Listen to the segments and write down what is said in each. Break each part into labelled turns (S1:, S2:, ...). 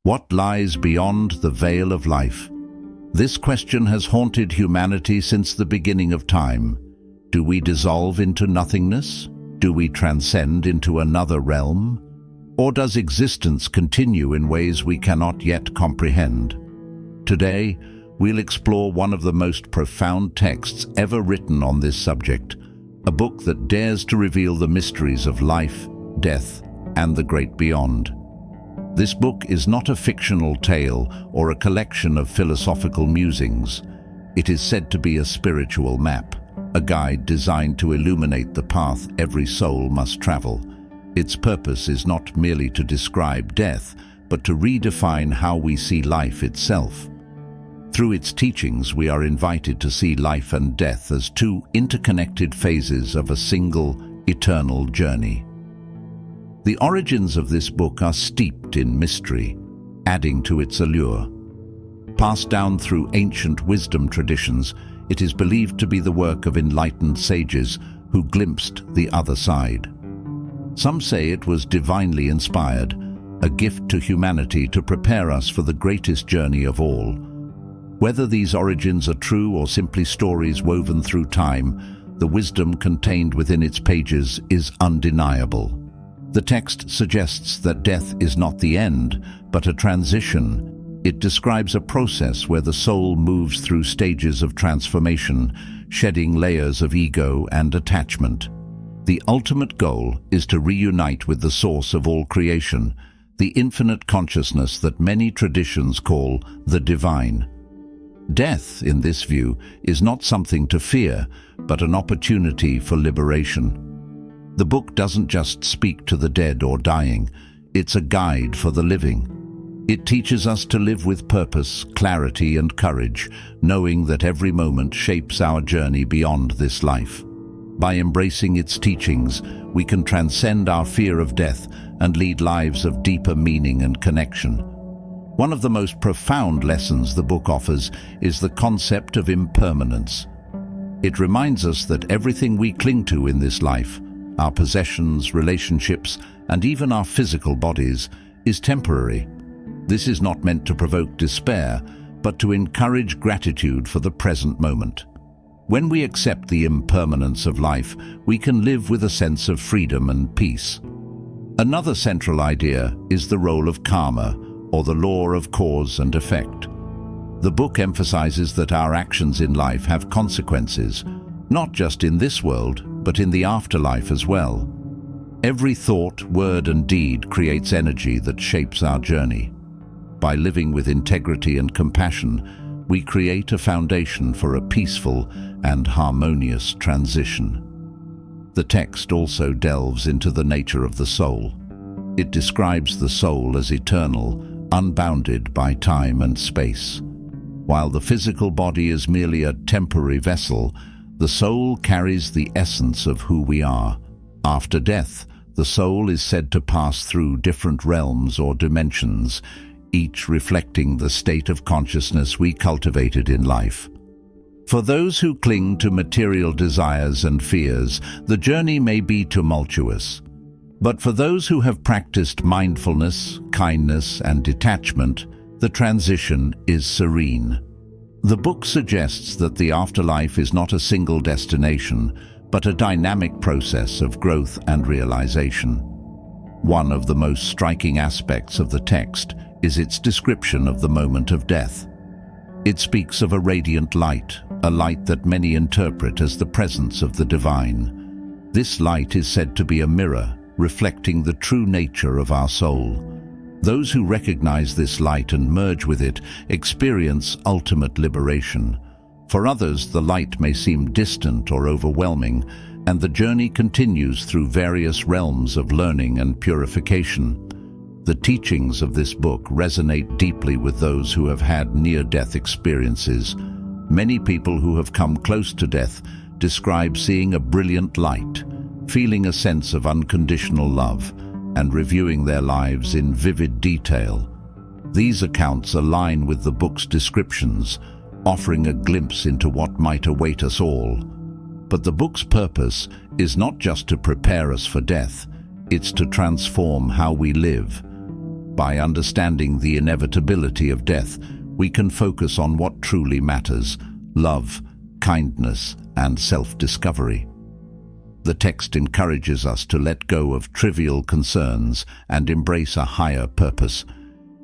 S1: What lies beyond the veil of life? This question has haunted humanity since the beginning of time. Do we dissolve into nothingness? Do we transcend into another realm? Or does existence continue in ways we cannot yet comprehend? Today, we'll explore one of the most profound texts ever written on this subject, a book that dares to reveal the mysteries of life, death, and the great beyond. This book is not a fictional tale or a collection of philosophical musings. It is said to be a spiritual map, a guide designed to illuminate the path every soul must travel. Its purpose is not merely to describe death, but to redefine how we see life itself. Through its teachings, we are invited to see life and death as two interconnected phases of a single, eternal journey. The origins of this book are steeped in mystery, adding to its allure. Passed down through ancient wisdom traditions, it is believed to be the work of enlightened sages who glimpsed the other side. Some say it was divinely inspired, a gift to humanity to prepare us for the greatest journey of all. Whether these origins are true or simply stories woven through time, the wisdom contained within its pages is undeniable. The text suggests that death is not the end, but a transition. It describes a process where the soul moves through stages of transformation, shedding layers of ego and attachment. The ultimate goal is to reunite with the source of all creation, the infinite consciousness that many traditions call the divine. Death, in this view, is not something to fear, but an opportunity for liberation. The book doesn't just speak to the dead or dying, it's a guide for the living. It teaches us to live with purpose, clarity, and courage, knowing that every moment shapes our journey beyond this life. By embracing its teachings, we can transcend our fear of death and lead lives of deeper meaning and connection. One of the most profound lessons the book offers is the concept of impermanence. It reminds us that everything we cling to in this life, our possessions, relationships, and even our physical bodies, is temporary. This is not meant to provoke despair, but to encourage gratitude for the present moment. When we accept the impermanence of life, we can live with a sense of freedom and peace. Another central idea is the role of karma, or the law of cause and effect. The book emphasizes that our actions in life have consequences, not just in this world, but in the afterlife as well. Every thought, word, and deed creates energy that shapes our journey. By living with integrity and compassion, we create a foundation for a peaceful and harmonious transition. The text also delves into the nature of the soul. It describes the soul as eternal, unbounded by time and space. While the physical body is merely a temporary vessel, the soul carries the essence of who we are. After death, the soul is said to pass through different realms or dimensions, each reflecting the state of consciousness we cultivated in life. For those who cling to material desires and fears, the journey may be tumultuous. But for those who have practiced mindfulness, kindness, and detachment, the transition is serene. The book suggests that the afterlife is not a single destination, but a dynamic process of growth and realization. One of the most striking aspects of the text is its description of the moment of death. It speaks of a radiant light, a light that many interpret as the presence of the divine. This light is said to be a mirror, reflecting the true nature of our soul. Those who recognize this light and merge with it experience ultimate liberation. For others, the light may seem distant or overwhelming, and the journey continues through various realms of learning and purification. The teachings of this book resonate deeply with those who have had near-death experiences. Many people who have come close to death describe seeing a brilliant light, feeling a sense of unconditional love, and reviewing their lives in vivid detail. These accounts align with the book's descriptions, offering a glimpse into what might await us all. But the book's purpose is not just to prepare us for death, it's to transform how we live. By understanding the inevitability of death, we can focus on what truly matters: love, kindness, and self-discovery. The text encourages us to let go of trivial concerns and embrace a higher purpose.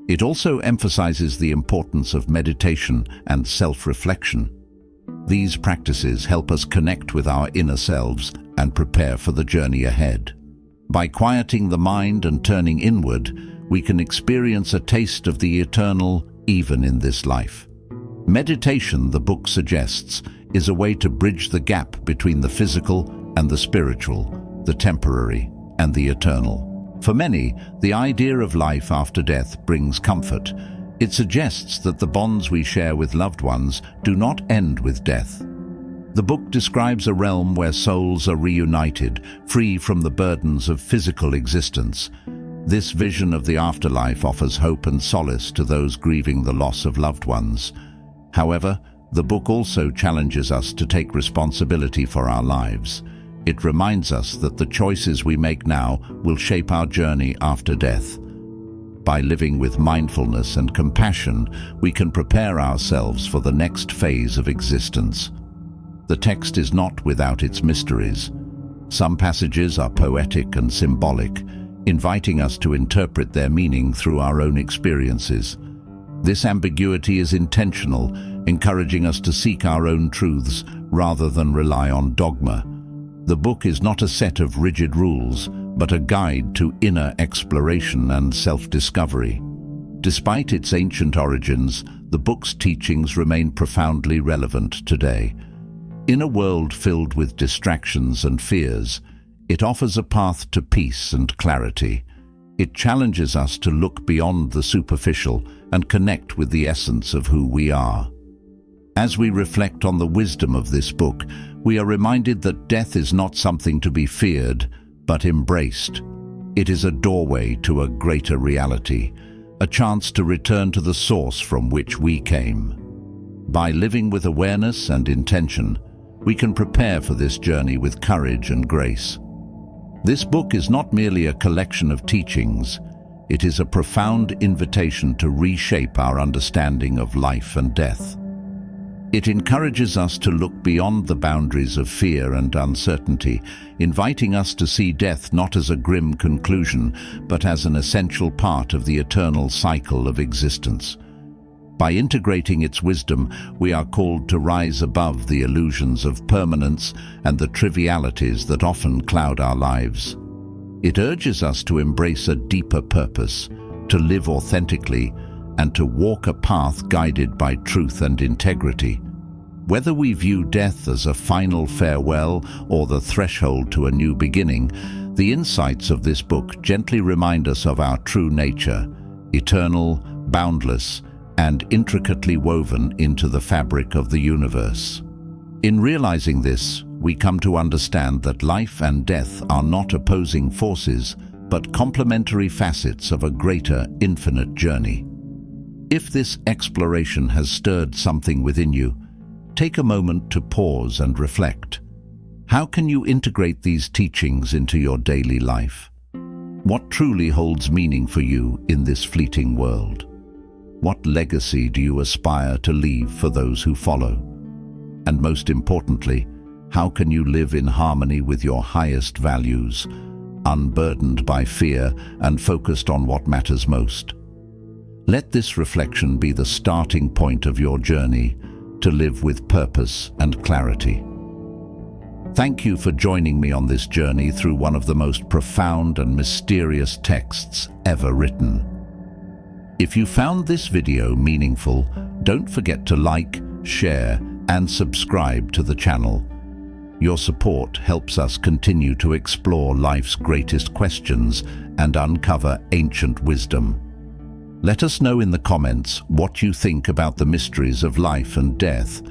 S1: It also emphasizes the importance of meditation and self-reflection. These practices help us connect with our inner selves and prepare for the journey ahead. By quieting the mind and turning inward, we can experience a taste of the eternal even in this life. Meditation, the book suggests, is a way to bridge the gap between the physical and the spiritual, the temporary and the eternal. For many, the idea of life after death brings comfort. It suggests that the bonds we share with loved ones do not end with death. The book describes a realm where souls are reunited, free from the burdens of physical existence. This vision of the afterlife offers hope and solace to those grieving the loss of loved ones. However, the book also challenges us to take responsibility for our lives. It reminds us that the choices we make now will shape our journey after death. By living with mindfulness and compassion, we can prepare ourselves for the next phase of existence. The text is not without its mysteries. Some passages are poetic and symbolic, inviting us to interpret their meaning through our own experiences. This ambiguity is intentional, encouraging us to seek our own truths rather than rely on dogma. The book is not a set of rigid rules, but a guide to inner exploration and self-discovery. Despite its ancient origins, the book's teachings remain profoundly relevant today. In a world filled with distractions and fears, it offers a path to peace and clarity. It challenges us to look beyond the superficial and connect with the essence of who we are. As we reflect on the wisdom of this book, we are reminded that death is not something to be feared, but embraced. It is a doorway to a greater reality, a chance to return to the source from which we came. By living with awareness and intention, we can prepare for this journey with courage and grace. This book is not merely a collection of teachings. It is a profound invitation to reshape our understanding of life and death. It encourages us to look beyond the boundaries of fear and uncertainty, inviting us to see death not as a grim conclusion, but as an essential part of the eternal cycle of existence. By integrating its wisdom, we are called to rise above the illusions of permanence and the trivialities that often cloud our lives. It urges us to embrace a deeper purpose, to live authentically, and to walk a path guided by truth and integrity. Whether we view death as a final farewell or the threshold to a new beginning, the insights of this book gently remind us of our true nature, eternal, boundless, and intricately woven into the fabric of the universe. In realizing this, we come to understand that life and death are not opposing forces, but complementary facets of a greater, infinite journey. If this exploration has stirred something within you, take a moment to pause and reflect. How can you integrate these teachings into your daily life? What truly holds meaning for you in this fleeting world? What legacy do you aspire to leave for those who follow? And most importantly, how can you live in harmony with your highest values, unburdened by fear and focused on what matters most? Let this reflection be the starting point of your journey to live with purpose and clarity. Thank you for joining me on this journey through one of the most profound and mysterious texts ever written. If you found this video meaningful, don't forget to like, share, and subscribe to the channel. Your support helps us continue to explore life's greatest questions and uncover ancient wisdom. Let us know in the comments what you think about the mysteries of life and death,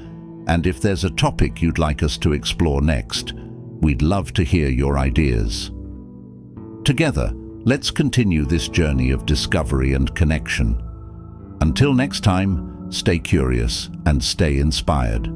S1: and if there's a topic you'd like us to explore next, we'd love to hear your ideas. Together, let's continue this journey of discovery and connection. Until next time, stay curious and stay inspired.